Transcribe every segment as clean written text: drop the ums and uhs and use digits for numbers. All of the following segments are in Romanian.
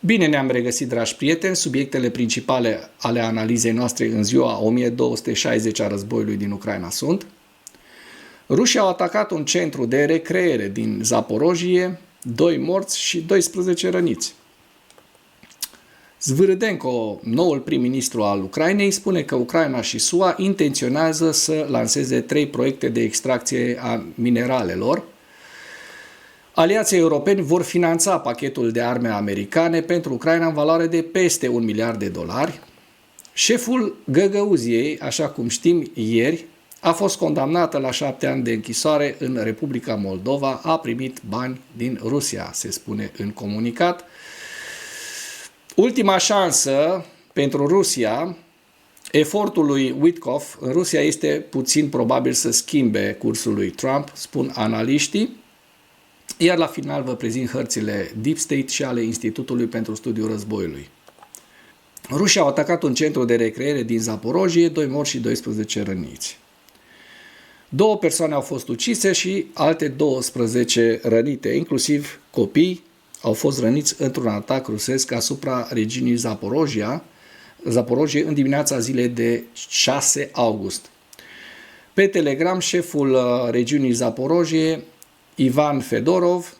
Bine ne-am regăsit, dragi prieteni, subiectele principale ale analizei noastre în ziua 1260 a războiului din Ucraina sunt: rușii au atacat un centru de recreere din Zaporojie, 2 morți și 12 răniți. Zvârâdenko, noul prim-ministru al Ucrainei, spune că Ucraina și SUA intenționează să lanseze 3 proiecte de extracție a mineralelor. Aliații europeni vor finanța pachetul de arme americane pentru Ucraina în valoare de peste $1 miliard. Șeful Găgăuziei, așa cum știm ieri, a fost condamnată la 7 ani de închisoare în Republica Moldova, a primit bani din Rusia, se spune în comunicat. Ultima șansă pentru Rusia, efortul lui Witkoff în Rusia este puțin probabil să schimbe cursul lui Trump, spun analiștii. Iar la final vă prezint hărțile Deep State și ale Institutului pentru Studiul Războiului. Rușii au atacat un centru de recreere din Zaporojie, 2 morți și 12 răniți. 2 persoane au fost ucise și alte 12 rănite, inclusiv copii, au fost răniți într-un atac rusesc asupra regiunii Zaporojie în dimineața zilei de 6 august. Pe Telegram, șeful regiunii Zaporojie, Ivan Fedorov,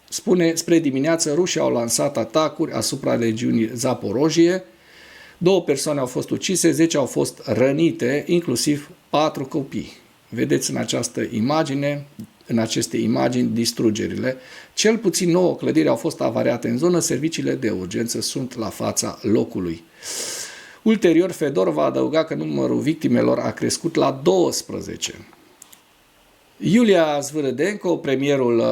spune: spre dimineață rușii au lansat atacuri asupra regiunii Zaporojie, 2 persoane au fost ucise, 10 au fost rănite, inclusiv 4 copii. Vedeți în aceste imagini distrugerile. Cel puțin 9 clădiri au fost avariate în zonă, serviciile de urgență sunt la fața locului. Ulterior, Fedorov a adăugat că numărul victimelor a crescut la 12. Iulia Zvârâdenko, premierul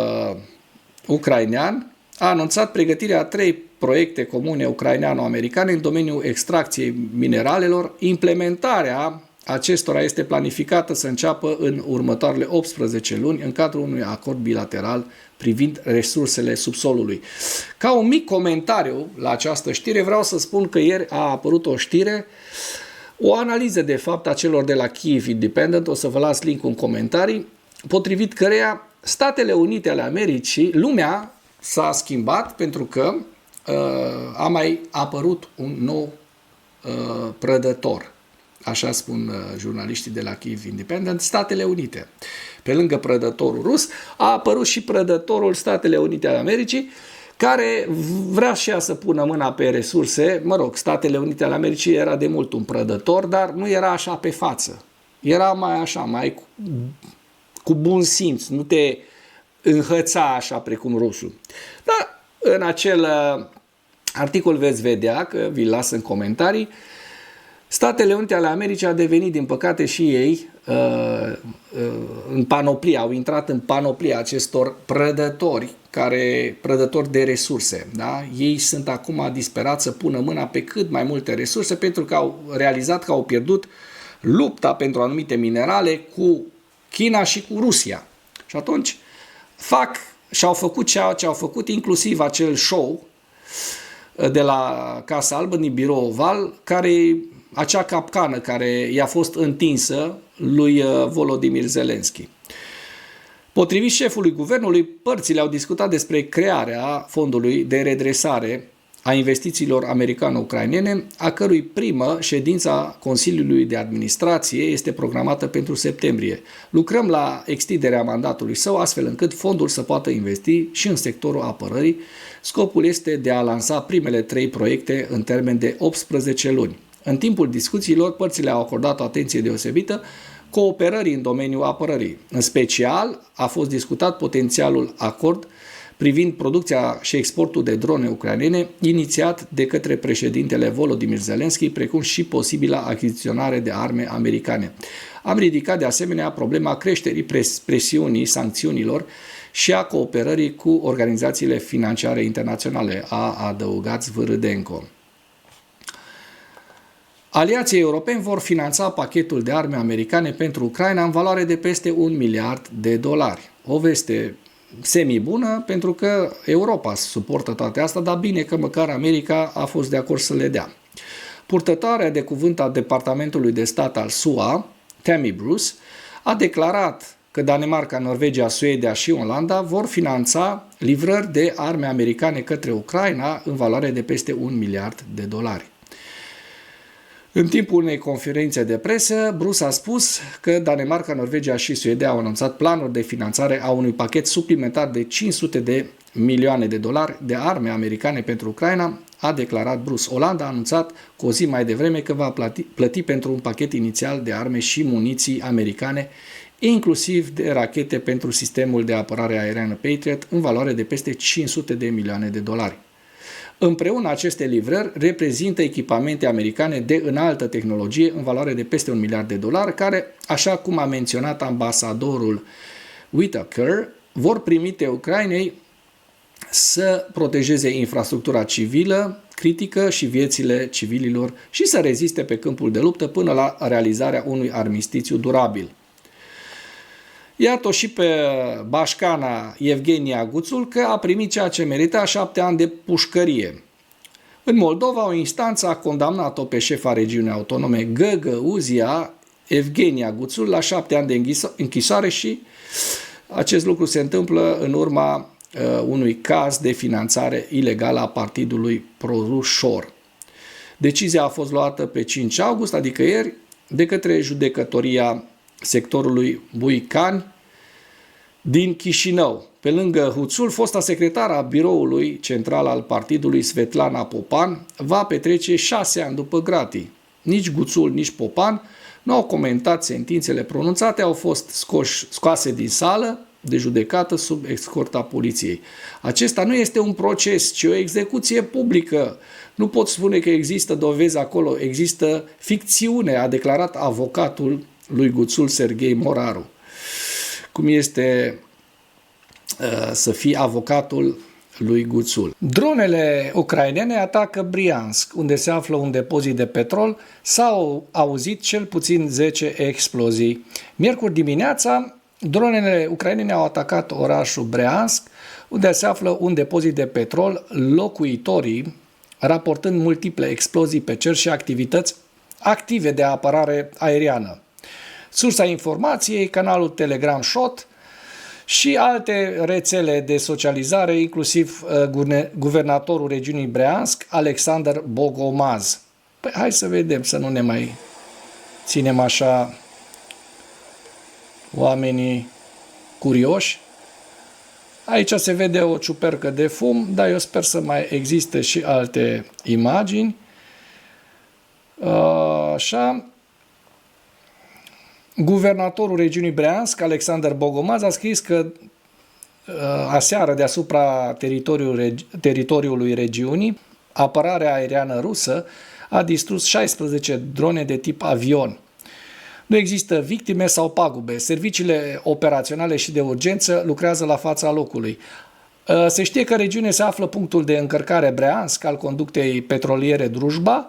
ucrainean, a anunțat pregătirea a 3 proiecte comune ucraineano-americane în domeniul extracției mineralelor. Implementarea acestora este planificată să înceapă în următoarele 18 luni în cadrul unui acord bilateral privind resursele subsolului. Ca un mic comentariu la această știre, vreau să spun că ieri a apărut o știre, o analiză de fapt a celor de la Kyiv Independent, o să vă las link în comentarii, potrivit căreia Statele Unite ale Americii, lumea s-a schimbat pentru că a mai apărut un nou prădător. Așa spun jurnaliștii de la Kyiv Independent, Statele Unite. Pe lângă prădătorul rus, a apărut și prădătorul Statele Unite ale Americii, care vrea și ea să pună mâna pe resurse. Mă rog, Statele Unite ale Americii era de mult un prădător, dar nu era așa pe față. Era mai cu bun simț, nu te înhăța așa precum rusul. Dar în acel articol veți vedea, că vi-l las în comentarii, Statele Unite ale Americii a devenit, din păcate, și ei în panoplie, au intrat în panoplia acestor prădători, prădători de resurse. Da? Ei sunt acum disperați să pună mâna pe cât mai multe resurse pentru că au realizat că au pierdut lupta pentru anumite minerale cu China și cu Rusia. Și atunci și-au făcut ceea ce au făcut, inclusiv acel show de la Casa Albă, din Birou Oval, acea capcană care i-a fost întinsă lui Volodymyr Zelensky. Potrivit șefului guvernului, părțile au discutat despre crearea fondului de redresare a investițiilor americano-ucrainene, a cărui primă ședință a Consiliului de Administrație este programată pentru septembrie. Lucrăm la extinderea mandatului său, astfel încât fondul să poată investi și în sectorul apărării. Scopul este de a lansa primele 3 proiecte în termen de 18 luni. În timpul discuțiilor, părțile au acordat o atenție deosebită cooperării în domeniul apărării. În special, a fost discutat potențialul acord privind producția și exportul de drone ucrainene, inițiat de către președintele Volodymyr Zelensky, precum și posibila achiziționare de arme americane. Am ridicat de asemenea problema creșterii presiunii sancțiunilor și a cooperării cu organizațiile financiare internaționale, a adăugat Zvârâdenko. Aliații europeni vor finanța pachetul de arme americane pentru Ucraina în valoare de peste $1 miliard. O veste semi-bună, pentru că Europa suportă toate astea, dar bine că măcar America a fost de acord să le dea. Purtătoarea de cuvânt a Departamentului de Stat al SUA, Tammy Bruce, a declarat că Danemarca, Norvegia, Suedia și Olanda vor finanța livrări de arme americane către Ucraina în valoare de peste $1 miliard. În timpul unei conferințe de presă, Bruce a spus că Danemarca, Norvegia și Suedia au anunțat planuri de finanțare a unui pachet suplimentar de $500 de milioane de arme americane pentru Ucraina, a declarat Bruce. Olanda a anunțat cu o zi mai devreme că va plăti pentru un pachet inițial de arme și muniții americane, inclusiv de rachete pentru sistemul de apărare aeriană Patriot, în valoare de peste $500 de milioane. Împreună, aceste livrări reprezintă echipamente americane de înaltă tehnologie în valoare de peste $1 miliard, care, așa cum a menționat ambasadorul Whitaker, vor permite Ucrainei să protejeze infrastructura civilă critică și viețile civililor și să reziste pe câmpul de luptă până la realizarea unui armistițiu durabil. Iată și pe bașcana Evgenia Guțul că a primit ceea ce merita 7 ani de pușcărie. În Moldova, o instanță a condamnat-o pe șefa regiunii autonome Găgăuzia, Evgenia Guțul, la 7 ani de închisoare și acest lucru se întâmplă în urma unui caz de finanțare ilegală a partidului pro-rușor. Decizia a fost luată pe 5 august, adică ieri, de către judecătoria sectorului Buicani din Chișinău. Pe lângă Huțul, fosta secretară a biroului central al partidului Svetlana Popan va petrece 6 ani după gratii. Nici Guțul, nici Popan nu au comentat sentințele pronunțate, au fost scoase din sală de judecată sub escorta poliției. Acesta nu este un proces, ci o execuție publică. Nu pot spune că există dovezi acolo, există ficțiune, a declarat avocatul lui Guțul, Serghei Moraru. Cum este să fii avocatul lui Guțul. Dronele ucrainene atacă Briansk, unde se află un depozit de petrol. S-au auzit cel puțin 10 explozii. Miercuri dimineața, dronele ucrainene au atacat orașul Briansk, unde se află un depozit de petrol, locuitorii raportând multiple explozii pe cer și activități active de apărare aeriană. Sursa informației, canalul Telegram Shot și alte rețele de socializare, inclusiv guvernatorul regiunii Briansk, Alexander Bogomaz. Păi hai să vedem, să nu ne mai ținem așa oamenii curioși. Aici se vede o ciupercă de fum, dar eu sper să mai existe și alte imagini. Așa. Guvernatorul regiunii Briansk, Alexander Bogomaz, a scris că aseară deasupra teritoriului regiunii, apărarea aeriană rusă a distrus 16 drone de tip avion. Nu există victime sau pagube. Serviciile operaționale și de urgență lucrează la fața locului. Se știe că în regiune se află punctul de încărcare Briansk al conductei petroliere Drujba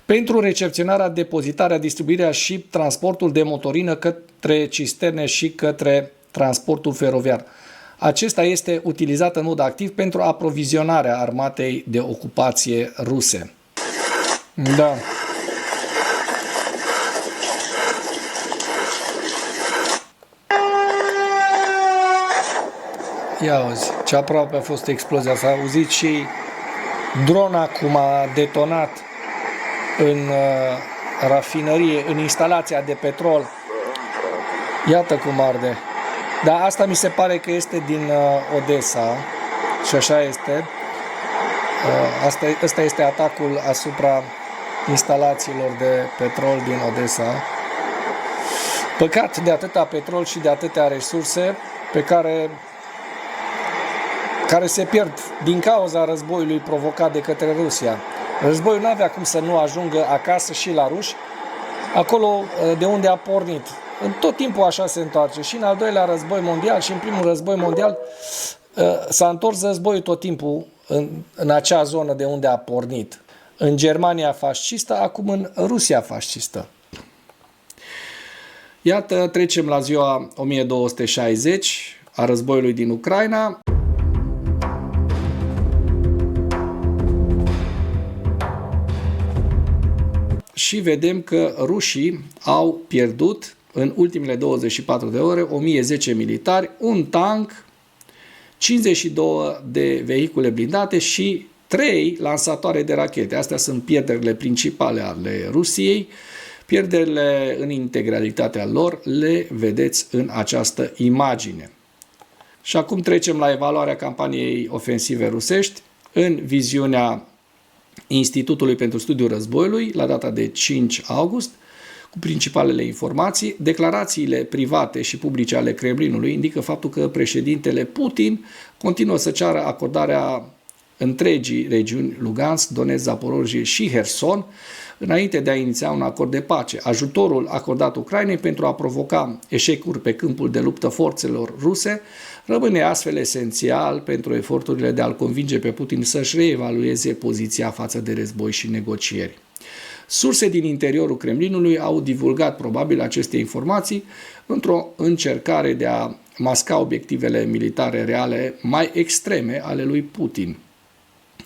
pentru recepționarea, depozitarea, distribuirea și transportul de motorină către cisterne și către transportul feroviar. Acesta este utilizat în mod activ pentru aprovizionarea armatei de ocupație ruse. Da. Ia auzi, ce aproape a fost explozia. S-a auzit și drona cum a detonat în rafinărie, în instalația de petrol. Iată cum arde. Dar asta mi se pare că este din Odessa și așa este. Asta este atacul asupra instalațiilor de petrol din Odessa. Păcat de atâta petrol și de atâtea resurse pe care se pierd din cauza războiului provocat de către Rusia. Războiul nu avea cum să nu ajungă acasă și la ruși, acolo de unde a pornit. În tot timpul așa se întoarce. Și în al doilea război mondial și în primul război mondial s-a întors războiul tot timpul în acea zonă de unde a pornit. În Germania fascistă, acum în Rusia fascistă. Iată, trecem la ziua 1260 a războiului din Ucraina. Și vedem că rușii au pierdut în ultimele 24 de ore 1010 militari, un tank, 52 de vehicule blindate și 3 lansatoare de rachete. Astea sunt pierderile principale ale Rusiei. Pierderile în integralitatea lor le vedeți în această imagine. Și acum trecem la evaluarea campaniei ofensive rusești în viziunea Institutului pentru Studiul Războiului la data de 5 august, cu principalele informații. Declarațiile private și publice ale Kremlinului indică faptul că președintele Putin continuă să ceară acordarea întregii regiuni Lugansk, Donetsk, Zaporozhye și Herson înainte de a iniția un acord de pace. Ajutorul acordat Ucrainei pentru a provoca eșecuri pe câmpul de luptă forțelor ruse rămâne astfel esențial pentru eforturile de a-l convinge pe Putin să-și reevalueze poziția față de război și negocieri. Surse din interiorul Kremlinului au divulgat probabil aceste informații într-o încercare de a masca obiectivele militare reale mai extreme ale lui Putin.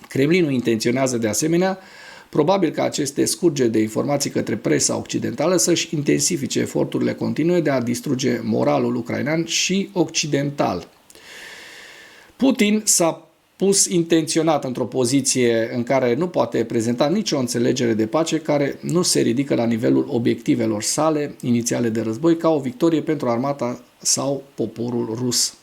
Kremlinul intenționează de asemenea probabil ca aceste scurgeri de informații către presa occidentală să-și intensifice eforturile continue de a distruge moralul ucrainean și occidental. Putin s-a pus intenționat într-o poziție în care nu poate prezenta nicio înțelegere de pace care nu se ridică la nivelul obiectivelor sale inițiale de război ca o victorie pentru armata sau poporul rus.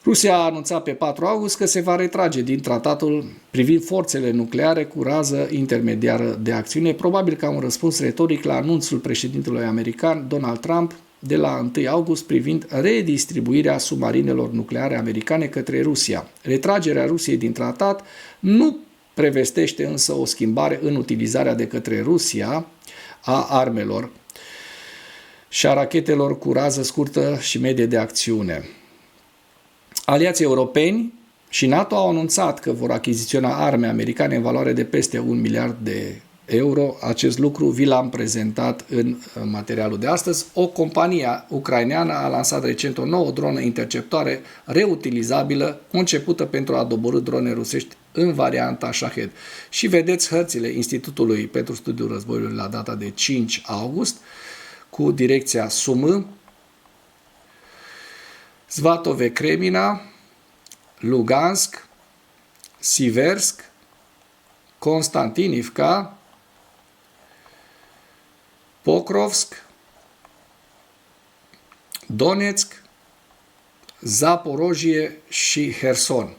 Rusia a anunțat pe 4 august că se va retrage din tratatul privind forțele nucleare cu rază intermediară de acțiune, probabil ca un răspuns retoric la anunțul președintelui american Donald Trump de la 1 august privind redistribuirea submarinelor nucleare americane către Rusia. Retragerea Rusiei din tratat nu prevestește însă o schimbare în utilizarea de către Rusia a armelor și a rachetelor cu rază scurtă și medie de acțiune. Aliații europeni și NATO au anunțat că vor achiziționa arme americane în valoare de peste 1 miliard de euro. Acest lucru vi l-am prezentat în materialul de astăzi. O companie ucraineană a lansat recent o nouă dronă interceptoare reutilizabilă, concepută pentru a doborî drone rusești în varianta Shahed. Și vedeți hărțile Institutului pentru Studiul Războiului la data de 5 august, cu direcția Sumă, Svatove Kremina, Lugansk, Siversk, Konstantinivka, Pokrovsk, Donetsk, Zaporozhye și Herson.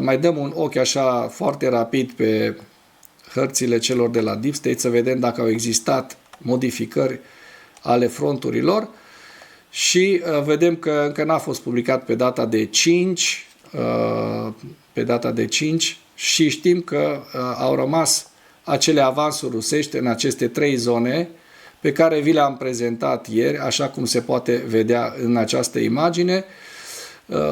Mai dăm un ochi așa foarte rapid pe hărțile celor de la Deep State să vedem dacă au existat modificări ale fronturilor. Și vedem că încă n-a fost publicat pe data de 5, și știm că au rămas acele avansuri rusești în aceste 3 zone pe care vi le-am prezentat ieri, așa cum se poate vedea în această imagine.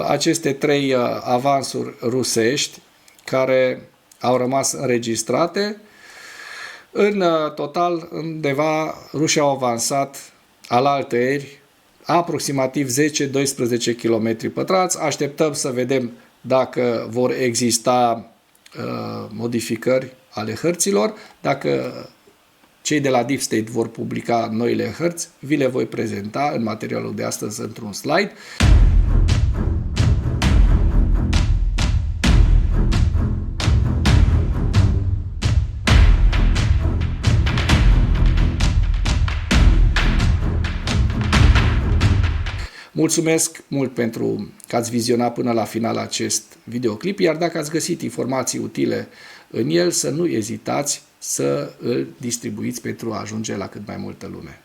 Aceste 3 avansuri rusești care au rămas înregistrate. În total, undeva, rușii au avansat alaltăieri aproximativ 10-12 km pătrați. Așteptăm să vedem dacă vor exista modificări ale hărților. Dacă cei de la Deep State vor publica noile hărți, vi le voi prezenta în materialul de astăzi într-un slide. Mulțumesc mult pentru că ați vizionat până la final acest videoclip, iar dacă ați găsit informații utile în el, să nu ezitați să îl distribuiți pentru a ajunge la cât mai multă lume.